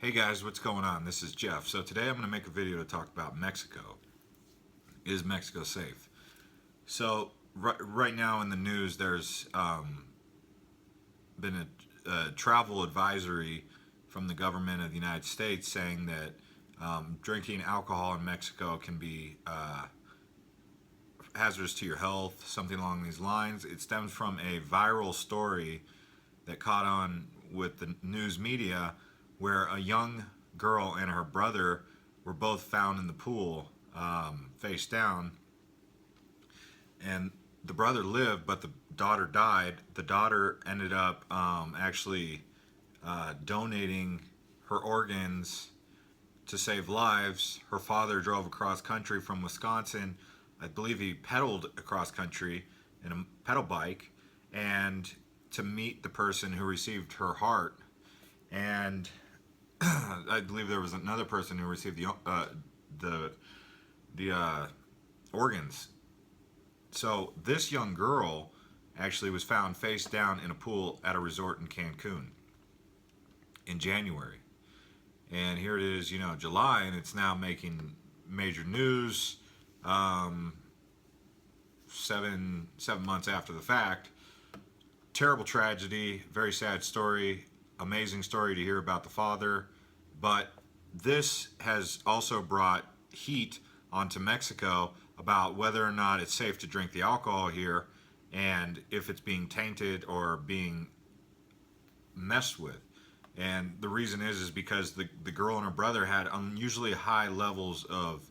Hey guys, what's going on? This is Jeff. So today I'm going to make a video to talk about Mexico. Is Mexico safe? So right now in the news, there's been a travel advisory from the government of the United States saying that drinking alcohol in Mexico can be hazardous to your health, something along these lines. It stems from a viral story that caught on with the news media where a young girl and her brother were both found in the pool face down, and the brother lived but the daughter died. The daughter ended up actually donating her organs to save lives. Her father drove across country from Wisconsin. I believe he pedaled across country in a pedal bike and to meet the person who received her heart. And I believe there was another person who received the organs. So this young girl actually was found face down in a pool at a resort in Cancun in January. And here it is, July, and it's now making major news. 7 months after the fact. Terrible tragedy, very sad story, amazing story to hear about the father. But this has also brought heat onto Mexico about whether or not it's safe to drink the alcohol here and if it's being tainted or being messed with. And the reason is because the girl and her brother had unusually high levels of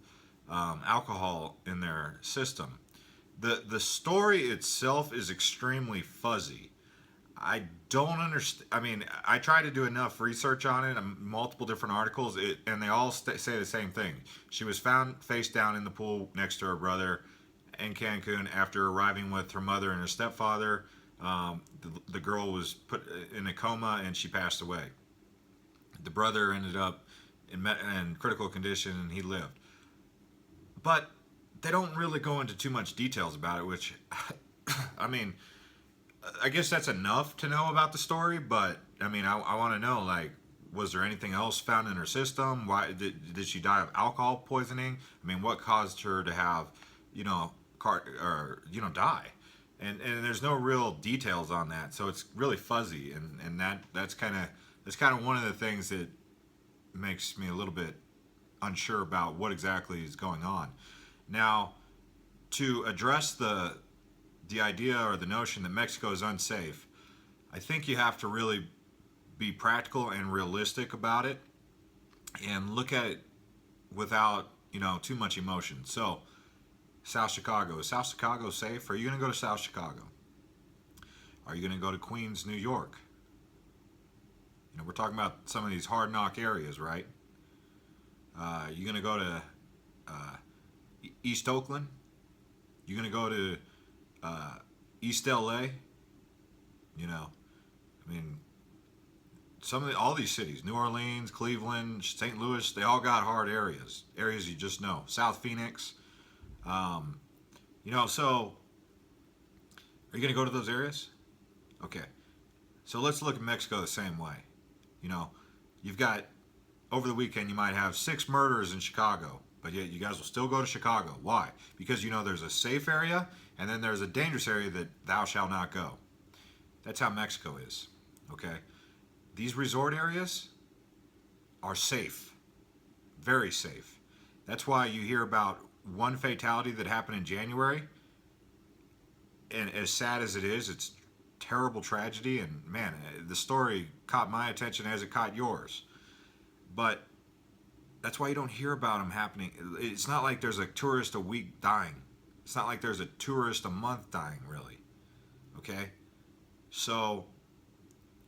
alcohol in their system. The story itself is extremely fuzzy. I don't understand. I mean, I tried to do enough research on it, multiple different articles, and they all say the same thing. She was found face down in the pool next to her brother in Cancun after arriving with her mother and her stepfather. The girl was put in a coma and she passed away. The brother ended up in critical condition and he lived. But they don't really go into too much details about it, which, I mean, I guess that's enough to know about the story. But I mean, I want to know, like, was there anything else found in her system? Why did she die of alcohol poisoning? I mean, what caused her to have, die? And there's no real details on that, so it's really fuzzy, and that's kind of one of the things that makes me a little bit unsure about what exactly is going on. Now, to address the idea or the notion that Mexico is unsafe, I think you have to really be practical and realistic about it and look at it without, too much emotion. So, South Chicago. Is South Chicago safe? Are you going to go to South Chicago? Are you going to go to Queens, New York? We're talking about some of these hard knock areas, right? You're going to go to East Oakland? You're going to go to East LA? I mean, all these cities, New Orleans, Cleveland, St. Louis, they all got hard areas you just know. South Phoenix. So are you going to go to those areas? Okay. So let's look at Mexico the same way. You've got, over the weekend, you might have 6 murders in Chicago, but yet you guys will still go to Chicago. Why? Because there's a safe area, and then there's a dangerous area that thou shalt not go. That's how Mexico is, okay? These resort areas are safe, very safe. That's why you hear about one fatality that happened in January, and as sad as it is, it's terrible tragedy, and man, the story caught my attention as it caught yours. But that's why you don't hear about them happening. It's not like there's a tourist a week dying. It's not like there's a tourist a month dying, really. Okay? So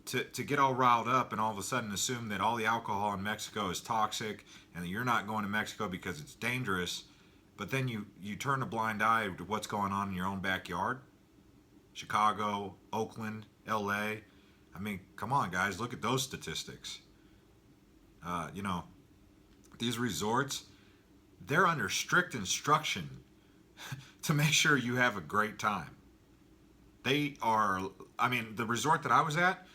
to get all riled up and all of a sudden assume that all the alcohol in Mexico is toxic and that you're not going to Mexico because it's dangerous, but then you turn a blind eye to what's going on in your own backyard, Chicago, Oakland, LA. I mean, come on, guys, look at those statistics. These resorts, they're under strict instruction to make sure you have a great time. The resort that I was at,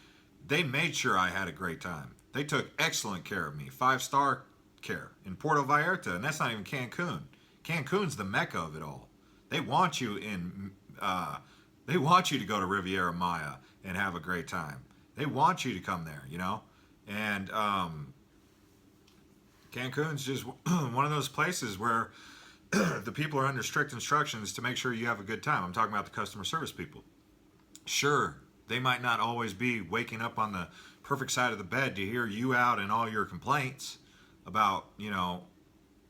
they made sure I had a great time. They took excellent care of me, 5-star care in Puerto Vallarta, and that's not even Cancun. Cancun's the mecca of it all. They want you in. They want you to go to Riviera Maya and have a great time. They want you to come there, you know, and Cancun's just one of those places where the people are under strict instructions to make sure you have a good time. I'm talking about the customer service people. Sure, they might not always be waking up on the perfect side of the bed to hear you out and all your complaints about, you know,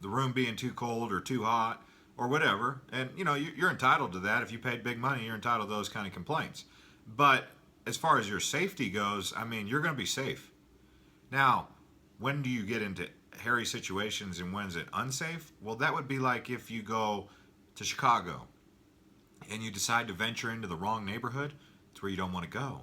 the room being too cold or too hot or whatever. And, you know, you're entitled to that. If you paid big money, you're entitled to those kind of complaints. But as far as your safety goes, I mean, you're going to be safe. Now, when do you get into hairy situations and when's it unsafe? Well, that would be like if you go to Chicago and you decide to venture into the wrong neighborhood. It's where you don't want to go.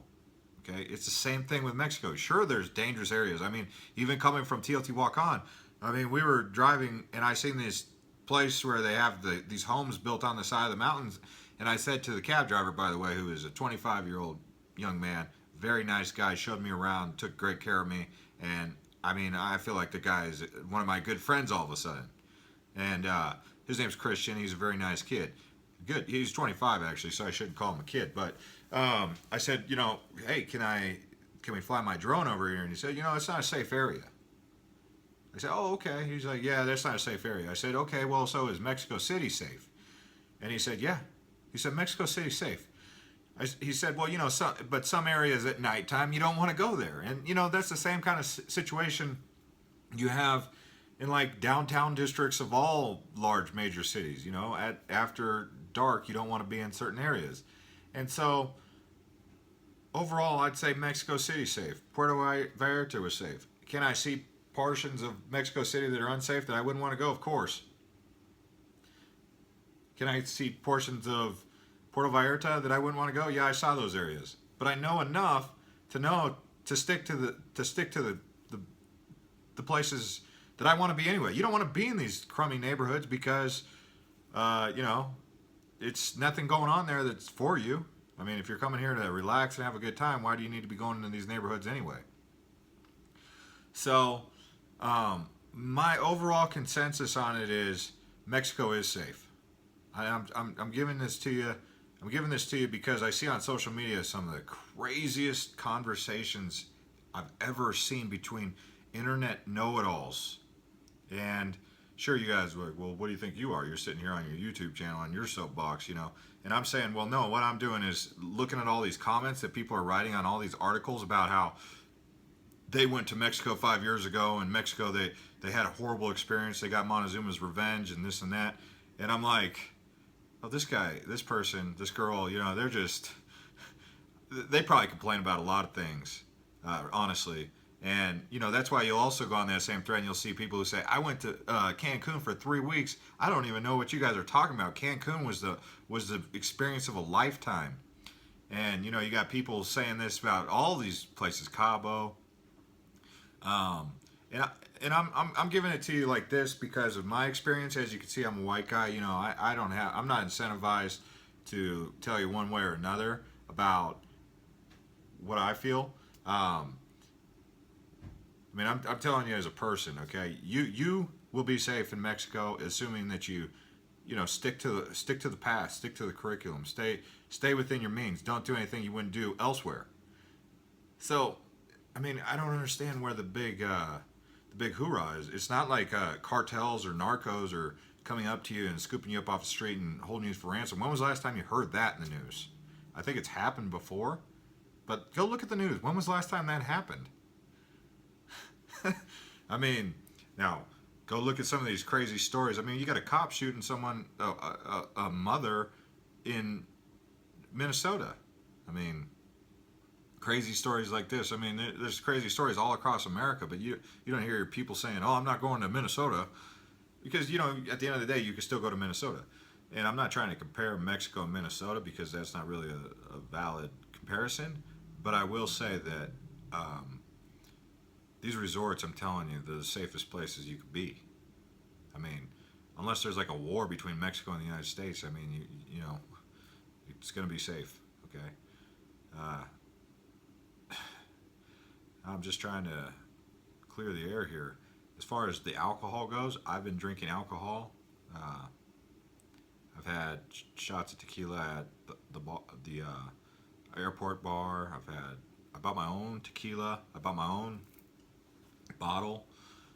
Okay, it's the same thing with Mexico. Sure, there's dangerous areas. I mean, even coming from Teotihuacan, I mean, we were driving and I seen this place where they have these homes built on the side of the mountains, and I said to the cab driver, by the way, who is a 25-year-old young man, very nice guy, showed me around, took great care of me, and I mean, I feel like the guy is one of my good friends all of a sudden. And his name's Christian. He's a very nice kid. Good. He's 25 actually, so I shouldn't call him a kid. But I said, you know, hey, can we fly my drone over here? And he said, you know, it's not a safe area. I said, oh, okay. He's like, yeah, that's not a safe area. I said, okay, well, so is Mexico City safe? And he said, yeah. He said, Mexico City's safe. He said, well, you know, but some areas at nighttime, you don't want to go there. And, you know, that's the same kind of situation you have in like downtown districts of all large major cities. You know, after dark, you don't want to be in certain areas. And so overall, I'd say Mexico City safe. Puerto Vallarta was safe. Can I see portions of Mexico City that are unsafe that I wouldn't want to go? Of course. Can I see portions of Puerto Vallarta that I wouldn't want to go? Yeah, I saw those areas, but I know enough to know to stick to the places that I want to be anyway. You don't want to be in these crummy neighborhoods because you know, it's nothing going on there that's for you. I mean, if you're coming here to relax and have a good time, why do you need to be going into these neighborhoods anyway? So my overall consensus on it is Mexico is safe. I'm giving this to you. I'm giving this to you because I see on social media some of the craziest conversations I've ever seen between internet know-it-alls. And sure, you guys are like, well, what do you think you are? You're sitting here on your YouTube channel on your soapbox, you know. And I'm saying, well, no, what I'm doing is looking at all these comments that people are writing on all these articles about how they went to Mexico 5 years ago, and Mexico, they had a horrible experience. They got Montezuma's revenge and this and that. And I'm like, oh, this guy, this person, this girl, you know, they probably complain about a lot of things, honestly. And, you know, that's why you'll also go on that same thread and you'll see people who say, I went to Cancun for 3 weeks. I don't even know what you guys are talking about. Cancun was the experience of a lifetime. And, you know, you got people saying this about all these places, Cabo. And I'm giving it to you like this because of my experience. As you can see, I'm a white guy. You know, I'm not incentivized to tell you one way or another about what I feel. I mean, I'm telling you as a person, okay? You will be safe in Mexico, assuming that you know, stick to the path, stick to the curriculum, stay within your means. Don't do anything you wouldn't do elsewhere. So, I mean, I don't understand where the big hoorah is. It's not like cartels or narcos are coming up to you and scooping you up off the street and holding you for ransom. When was the last time you heard that in the news? I think it's happened before, but go look at the news. When was the last time that happened? I mean, now go look at some of these crazy stories. I mean, you got a cop shooting someone, a mother in Minnesota. I mean, crazy stories like this. I mean, there's crazy stories all across America, but you don't hear people saying, "Oh, I'm not going to Minnesota," because, you know, at the end of the day, you can still go to Minnesota. And I'm not trying to compare Mexico and Minnesota because that's not really a valid comparison. But I will say that these resorts, I'm telling you, they're the safest places you could be. I mean, unless there's like a war between Mexico and the United States, I mean, you know, it's going to be safe, okay? I'm just trying to clear the air here. As far as the alcohol goes, I've been drinking alcohol. Uh, I've had shots of tequila at the airport bar. I bought my own tequila. I bought my own bottle.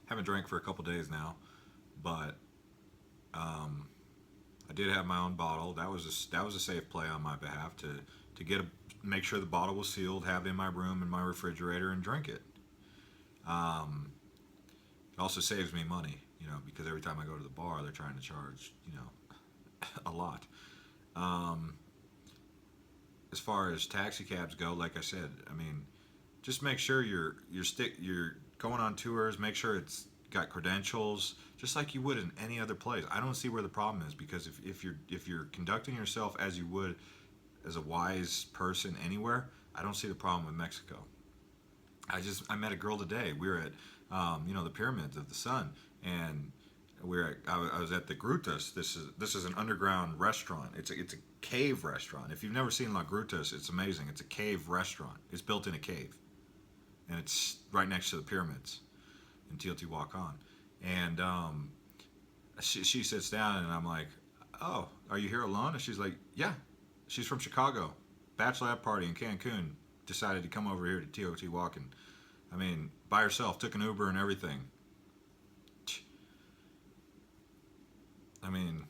Haven't drank for a couple days now, but I did have my own bottle. That was a safe play on my behalf to make sure the bottle was sealed, have it in my room in my refrigerator, and drink it. It also saves me money, because every time I go to the bar, they're trying to charge, a lot. As far as taxi cabs go, like I said, I mean, just make sure you're going on tours. Make sure it's got credentials, just like you would in any other place. I don't see where the problem is, because if you're conducting yourself as you would as a wise person anywhere, I don't see the problem with Mexico. I met a girl today. We were at the pyramids of the sun, and I was at the Grutas. This is an underground restaurant. It's a cave restaurant. If you've never seen La Grutas, it's amazing. It's a cave restaurant. It's built in a cave, and it's right next to the pyramids in Teotihuacan. And she sits down, and I'm like, "Oh, are you here alone?" And she's like, "Yeah." She's from Chicago. Bachelorette party in Cancun. Decided to come over here to Teotihuacan. I mean, by herself. Took an Uber and everything. I mean,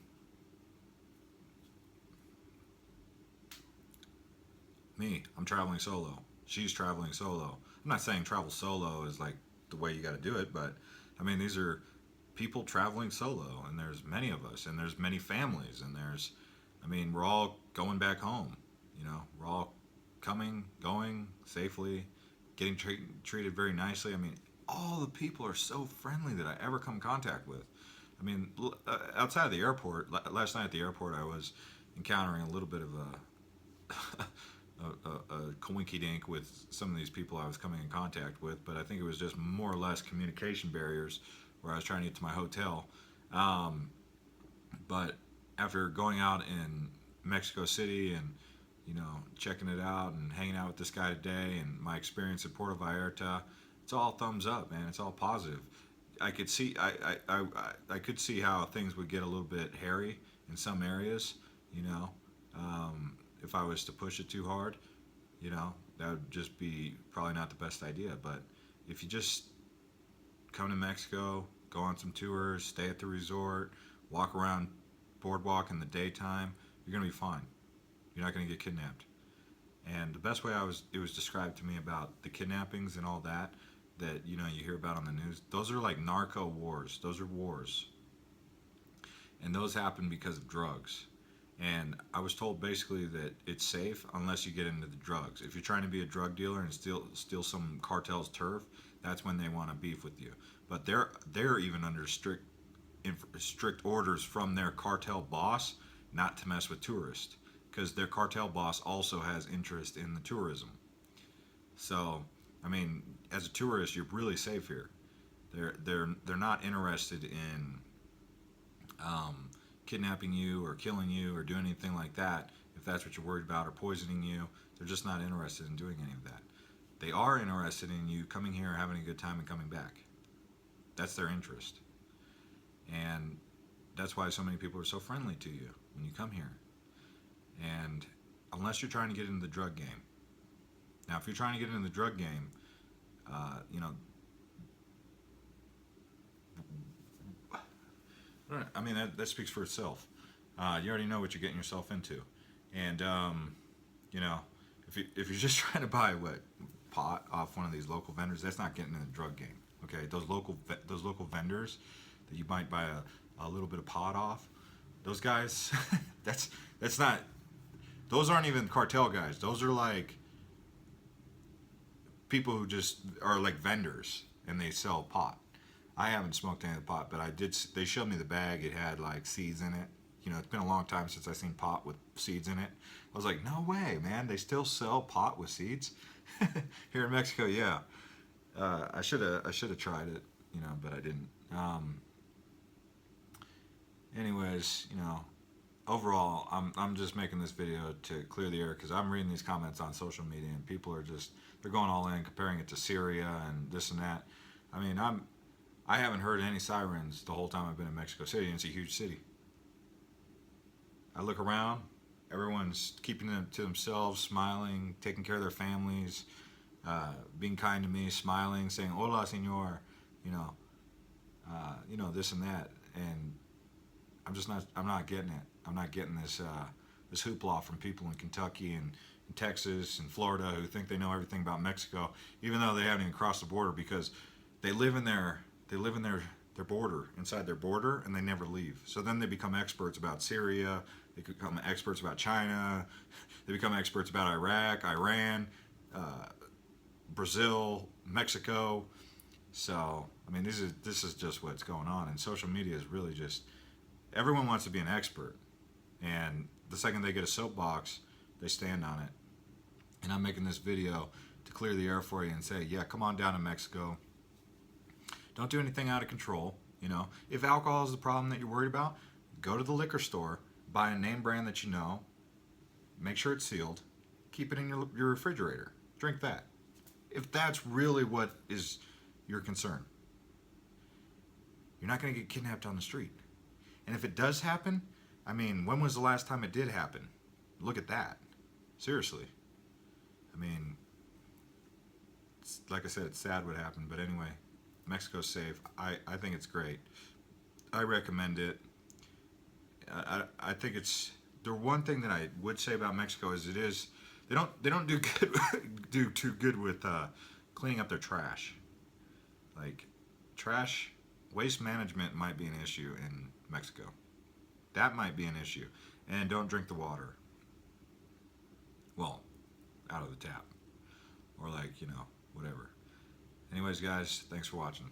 I'm traveling solo. She's traveling solo. I'm not saying travel solo is like the way you got to do it, but I mean, these are people traveling solo, and there's many of us, and there's many families, and we're all going back home. We're all coming, going safely, getting treated very nicely. I mean, all the people are so friendly that I ever come in contact with. I mean, outside of the airport, last night at the airport, I was encountering a little bit of a coinky dink with some of these people I was coming in contact with, but I think it was just more or less communication barriers where I was trying to get to my hotel. But after going out in Mexico City and checking it out and hanging out with this guy today, and my experience at Puerto Vallarta, it's all thumbs up, man. It's all positive. I could see I could see how things would get a little bit hairy in some areas, if I was to push it too hard, that would just be probably not the best idea. But if you just come to Mexico, go on some tours, stay at the resort, walk around boardwalk in the daytime, you're gonna be fine. You're not gonna get kidnapped. And the best way it was described to me about the kidnappings and all that you hear about on the news, those are like narco wars. Those are wars. And those happen because of drugs. And I was told basically that it's safe unless you get into the drugs. If you're trying to be a drug dealer and steal some cartel's turf, that's when they want to beef with you. But they're even under strict orders from their cartel boss not to mess with tourists, because their cartel boss also has interest in the tourism. So, I mean, as a tourist, you're really safe here. They're not interested in kidnapping you or killing you or doing anything like that. If that's what you're worried about, or poisoning you, they're just not interested in doing any of that. They are interested in you coming here, having a good time, and coming back. That's their interest. And that's why so many people are so friendly to you when you come here. And unless you're trying to get into the drug game. Now, if you're trying to get into the drug game, I mean, that speaks for itself. You already know what you're getting yourself into. And, if you're just trying to buy pot off one of these local vendors, that's not getting in the drug game. Okay, those local vendors that you might buy a little bit of pot off, those guys, that's not. Those aren't even cartel guys. Those are like people who just are like vendors, and they sell pot. I haven't smoked any of the pot, but I did. They showed me the bag. It had like seeds in it. It's been a long time since I've seen pot with seeds in it. I was like, no way, man. They still sell pot with seeds here in Mexico. Yeah, I should have tried it, but I didn't. Anyways, overall, I'm just making this video to clear the air, because I'm reading these comments on social media, and people are they're going all in, comparing it to Syria and this and that. I mean, I haven't heard any sirens the whole time I've been in Mexico City, and it's a huge city. I look around, everyone's keeping it to themselves, smiling, taking care of their families, being kind to me, smiling, saying "Hola, señor," you know, this and that, and I'm not getting it. I'm not getting this hoopla from people in Kentucky and Texas and Florida who think they know everything about Mexico, even though they haven't even crossed the border because they live in their border, inside their border, and they never leave. So then they become experts about Syria. They become experts about China. They become experts about Iraq, Iran, Brazil, Mexico. So I mean, this is just what's going on, and social media is really just everyone wants to be an expert, and the second they get a soapbox, they stand on it. And I'm making this video to clear the air for you and say, yeah, come on down to Mexico. Don't do anything out of control. You know, if alcohol is the problem that you're worried about, go to the liquor store, buy a name brand that you know, make sure it's sealed, keep it in your refrigerator, drink that. If that's really what is your concern, you're not going to get kidnapped on the street. And if it does happen, I mean, when was the last time it did happen? Look at that. Seriously. I mean, like I said, it's sad what happened, but anyway, Mexico's safe. I think it's great. I recommend it. I think it's the one thing that I would say about Mexico is they don't do good do too good with cleaning up their trash. Like trash waste management might be an issue in Mexico. That might be an issue. And don't drink the water. Well, out of the tap. Or like, whatever. Anyways, guys, thanks for watching.